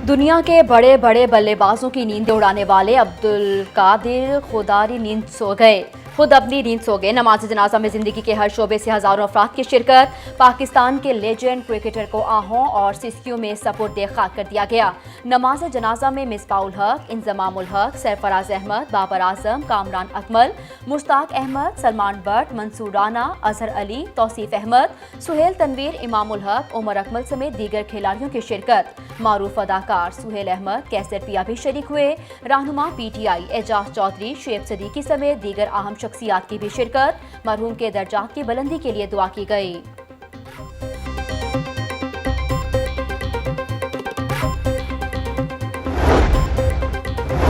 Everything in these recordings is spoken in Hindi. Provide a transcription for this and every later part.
दुनिया के बड़े बड़े बल्लेबाजों की नींद उड़ाने वाले अब्दुल कादिर खुदारी नींद सो गए। खुद अपनी नींद सो गए। नमाज जनाजा में जिंदगी के हर शोबे से हजारों अफराद की शिरकत। पाकिस्तान के लेजेंड क्रिकेटर को आहों और सिस्कियों में सपुर्द खाक कर दिया गया। नमाज जनाजा में मिसबाउल हक, इंजमामुल हक, सरफराज अहमद, बाबर आजम, कामरान अकमल, मुश्ताक अहमद, सलमान बट, मंसूर राना, अजहर अली, तौसीफ अहमद, सुहेल तनवीर, इमामुल हक, उमर अकमल समेत दीगर खिलाड़ियों की शिरकत। मारूफ अदाकार सुहेल अहमद, कैसर पिया भी शरीक हुए। रहनुमा PTI एजाज चौधरी, शुएब सदीकी समेत दीगर अहम शख्सियात की भी शिरकत। मरहूम के दर्जात की बुलंदी के लिए दुआ की गई।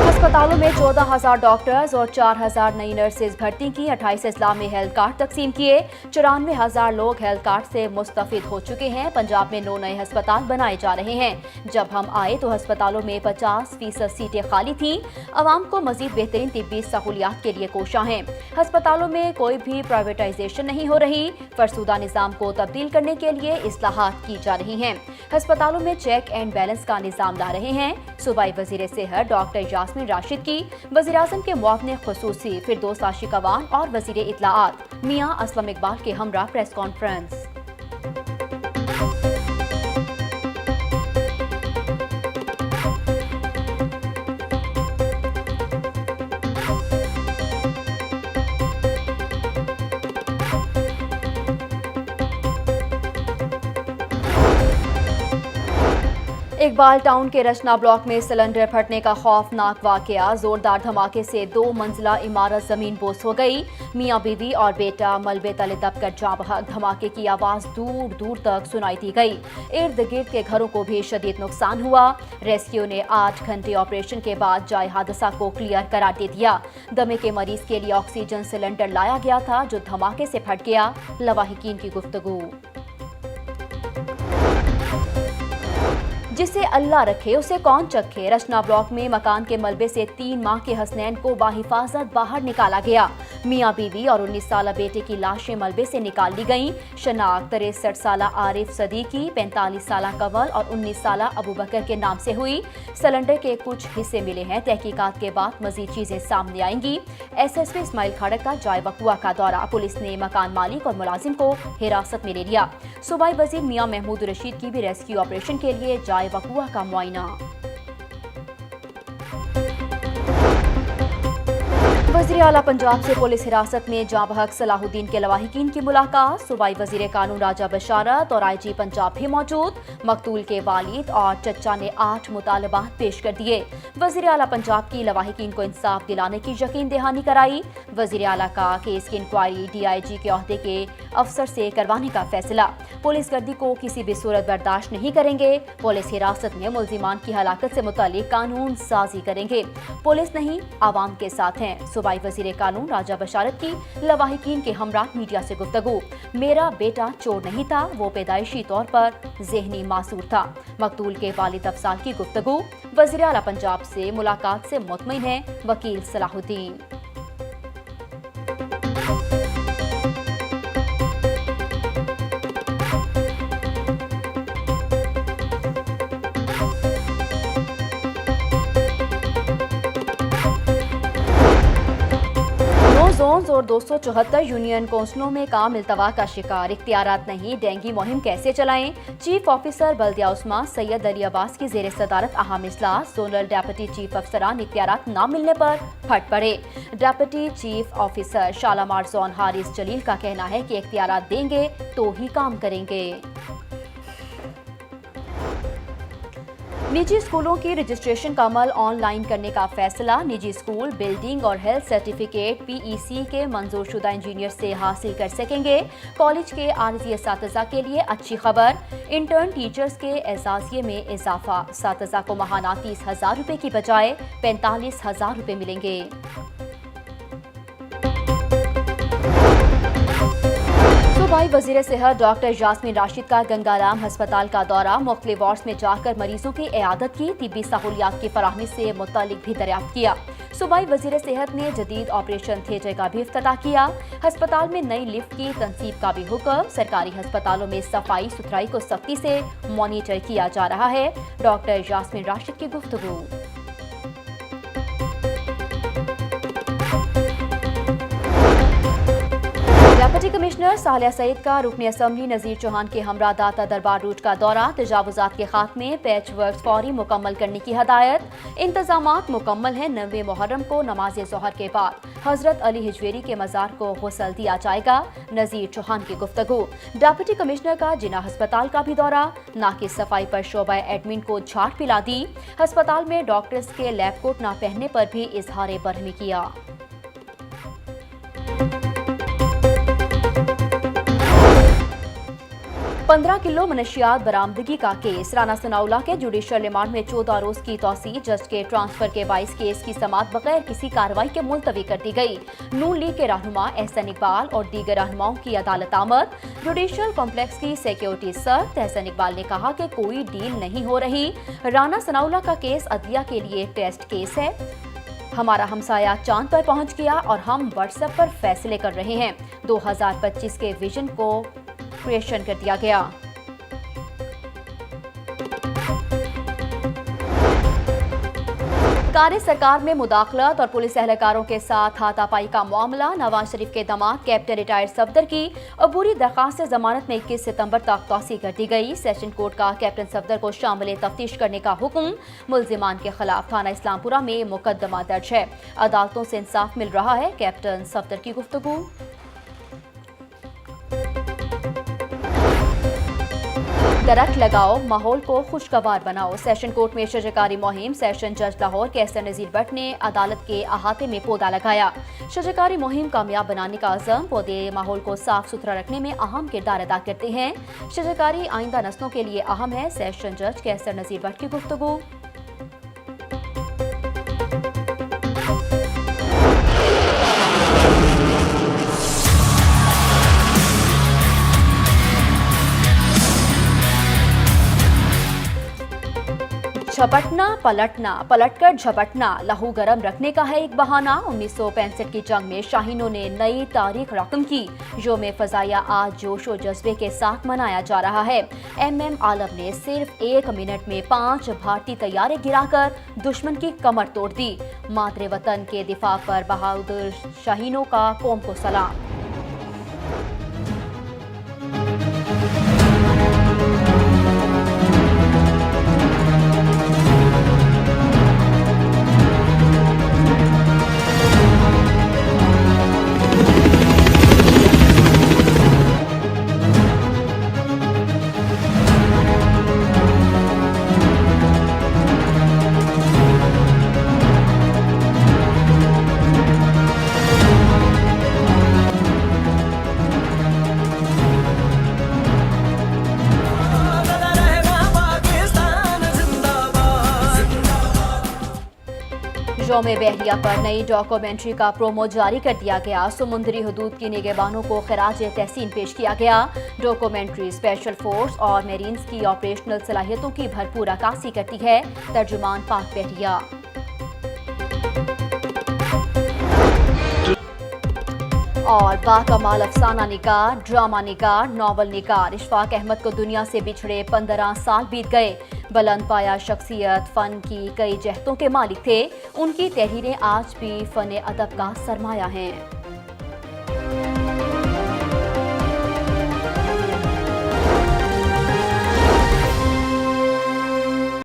अस्पतालों में 14,000 डॉक्टर्स और 4,000 नई नर्सेज भर्ती की। 28 अजला में हेल्थ कार्ड तकसीम किए। 94,000 लोग हेल्थ कार्ड से मुस्तफिद हो चुके हैं। पंजाब में 9 नए अस्पताल बनाए जा रहे हैं। जब हम आए तो अस्पतालों में 50% सीटें खाली थीं। अवाम को मजीद बेहतरीन तिब्बी सहूलियात के लिए कोशा हैं। अस्पतालों में कोई भी प्राइवेटाइजेशन नहीं हो रही। फरसुदा निज़ाम को तब्दील करने के लिए इस्लाहात की जा रही हैं। अस्पतालों में चेक एंड बैलेंस का निज़ाम ला रहे हैं। सूबाई वज़ीर सेहत डॉक्टर यास्मीन राशिद की वज़ीर आज़म के मुआवने ख़ुसूसी फिरदौस आशिक अवान और वज़ीर इत्तलाआत मियां असलम इकबाल के हमरा प्रेस कॉन्फ्रेंस। इकबाल टाउन के रचना ब्लॉक में सिलेंडर फटने का खौफनाक वाकया। जोरदार धमाके से 2 मंजिला इमारत जमीन बोस हो गई। मियां बीवी और बेटा मलबे तले दबकर जाँ बहक। धमाके की आवाज दूर दूर तक सुनाई दी गई। इर्द गिर्द के घरों को भी शदीद नुकसान हुआ। रेस्क्यू ने 8 घंटे ऑपरेशन के बाद जाए हादसा को क्लियर करार दे दिया। दमे के मरीज के लिए ऑक्सीजन सिलेंडर लाया गया था जो धमाके से फट गया। लवाहिकीन की गुफ्तगू। जिसे अल्लाह रखे उसे कौन चखे। रचना ब्लॉक में मकान के मलबे से 3 माह के हसनैन को बाहिफाजत बाहर निकाला गया। मियां बीवी और 19 साला बेटे की लाशें मलबे से निकाल ली गईं। शनाख्त 63 साला आरिफ सदीकी, 45 साला कंवल और 19 साला अबू बकर के नाम से हुई। सिलेंडर के कुछ हिस्से मिले हैं। तहकीकात के बाद मजीद चीजें सामने आएंगी। SSP इस्माइल खड़क का जाए वकुआ का दौरा। पुलिस ने मकान मालिक और मुलाजिम को हिरासत में ले लिया। सूबाई वजीर मियां महमूद रशीद की भी रेस्क्यू ऑपरेशन के लिए जाए वकुआ का मुआयना। वज़ीर आला पंजाब से पुलिस हिरासत में जाँ बहक सलाहुद्दीन के लवाहिकीन की मुलाकात। सूबाई वज़ीर कानून राजा बशारत और IG पंजाब भी मौजूद। मकतूल के वालिद और चचा ने 8 मुतालबात पेश कर दिए। वज़ीर आला पंजाब की लवाहिकीन को इंसाफ दिलाने की यकीन दहानी कराई। वज़ीर आला का केस की इंक्वायरी DIG के ओहदे के अफसर से करवाने का फैसला। पुलिस गर्दी को किसी भी सूरत बर्दाश्त नहीं करेंगे। पुलिस हिरासत में मुल्जिमान की हलाकत से मुतालिक कानून साजी करेंगे। पुलिस नहीं आवाम के साथ हैं। सूबाई वज़ीर कानून राजा बशारत की लवाहिकीन के हमरा मीडिया से गुफ्तगू। मेरा बेटा चोर नहीं था, वो पैदाइशी तौर पर ज़हनी मासूर था। मकतूल के वालिद अफसाल की गुफ्तगू। वज़ीर आला पंजाब से मुलाकात से मुतमईन है वकील सलाहुद्दीन। जोन्स और 274 यूनियन कौंसलों में काम इल्तवा का शिकार। इख्तियारात नहीं, डेंगी मुहिम कैसे चलाएं। चीफ ऑफिसर बल्दिया उस्मान सैयद अली अब्बास की जेर सदारत अहम इजलास। जोनल डेप्यूटी चीफ अफसरान इख्तियारात न मिलने पर फट पड़े। Deputy chief officer Shalamar zone Haris Jalil का कहना है कि इख्तियारात देंगे तो ही काम करेंगे। निजी स्कूलों की रजिस्ट्रेशन का अमल ऑनलाइन करने का फैसला। निजी स्कूल बिल्डिंग और हेल्थ सर्टिफिकेट PEC के मंजूरशुदा इंजीनियर से हासिल कर सकेंगे। कॉलेज के आरजी असातिज़ा के लिए अच्छी खबर। इंटर्न टीचर्स के एजाजिये में इजाफा। असातिज़ा को माहाना 30,000 रुपये की बजाय 45,000 रुपये मिलेंगे। सूबाई वजीर सेहत डॉक्टर यास्मीन राशिद का गंगाराम अस्पताल का दौरा, मुख्तलिफ वार्ड्स में जाकर मरीजों की इयादत की, तिब्बी सहूलियात की फराहमी से मुतालिक भी दरियाफ्त किया। सूबाई वजीर सेहत ने जदीद ऑपरेशन थिएटर का भी इफ्तिताह किया। अस्पताल में नई लिफ्ट की तनसीब का भी हुक्म। सरकारी अस्पतालों में सफाई सुथराई को सख्ती से मॉनिटर किया जा रहा है। डॉक्टर यास्मीन राशिद की गुफ्तगू। डिप्टी कमिश्नर सालिया सईद का रुकन असम्बली नजीर चौहान के हमरा दाता दरबार रूट का दौरा, तजावुजात के खात्मे, पैच वर्क फौरी मुकम्मल करने की हदायत। इंतजामात मुकम्मल हैं। 9 मुहर्रम को नमाज ज़ोहर के बाद हजरत अली हिजवेरी के मज़ार को गुस्ल दिया जाएगा। नजीर चौहान की गुफ्तगू। डिप्टी कमिश्नर का जिना अस्पताल का भी दौरा, नाकी सफाई पर शोबा एडमिन को झाट पिला दी। अस्पताल में डॉक्टर्स के लैब कोट न पहनने पर भी इजहार बरहमी किया। 15 किलो मनशियात बरामदगी का केस। राना सनाउल्लाह के जुडिशल रिमांड में 14 रोज की तौसीह। जज के ट्रांसफर के बाइस केस की समाअत बगैर किसी कार्रवाई के मुलतवी कर दी गई। नून लीग के रहनुमा एहसन इकबाल और दीगर रहनुमाओं की अदालत आमद। जुडिशल कॉम्प्लेक्स की सिक्योरिटी सख्त। एहसन इकबाल ने कहा कि कोई डील नहीं हो रही। राना सनाउल्लाह का केस अदलिया के लिए टेस्ट केस है। हमारा हमसाया चांद पर पहुंच गया और हम व्हाट्सएप पर फैसले कर रहे हैं। 2025 के विजन को क्रिएशन कर दिया गया। कार्य सरकार में मुदाखलत और पुलिस एहलकारों के साथ हाथापाई का मामला। नवाज शरीफ के दामाद कैप्टन रिटायर्ड सफदर की अबूरी दरखास्त से जमानत में 21 सितंबर तक तौसीह कर दी गई। सेशन कोर्ट का कैप्टन सफदर को शामिल तफ्तीश करने का हुक्म। मुल्जिमान के खिलाफ थाना इस्लामपुरा में मुकदमा दर्ज है। अदालतों से इंसाफ मिल रहा है। कैप्टन सफदर की गुफ्तगू। दरख्त लगाओ, माहौल को खुशगवार बनाओ। सेशन कोर्ट में शजरकारी मुहिम। सेशन जज लाहौर कैसर नजीर भट्ट ने अदालत के अहाते में पौधा लगाया। शजरकारी मुहिम कामयाब बनाने का अज़म। पौधे माहौल को साफ सुथरा रखने में अहम किरदार अदा करते हैं। शजरकारी आइंदा नस्लों के लिए अहम है। सेशन जज कैसर नजीर भट्ट की गुफ्तगू। झपटना पलटना, पलटकर झपटना, लहू गरम रखने का है एक बहाना। 1965 की जंग में शाहीनों ने नई तारीख रकम की। योम फजाया आज जोश और जज्बे के साथ मनाया जा रहा है। MM आलम ने सिर्फ 1 मिनट में 5 भारतीय तैयारे गिराकर दुश्मन की कमर तोड़ दी। मातरे वतन के दिफा पर बहादुर शाहीनों का कौम को सलाम। योम बहरिया पर नई डॉक्यूमेंट्री का प्रोमो जारी कर दिया गया। समुद्री हदूद की निगहबानों को खिराज तहसीन पेश किया गया। डॉक्यूमेंट्री स्पेशल फोर्स और मेरीन्स की ऑपरेशनल सलाहियतों की भरपूर अक्कासी करती है। तर्जुमान पाक बहरिया। और बाकमाल अफसाना निगार, ड्रामा निगार, नॉवल निगार इशफाक अहमद को दुनिया से बिछड़े 15 साल बीत गए। बुलंद पाया शख्सियत, फन की कई जहतों के मालिक थे। उनकी तहरीरें आज भी फन अदब का सरमाया हैं।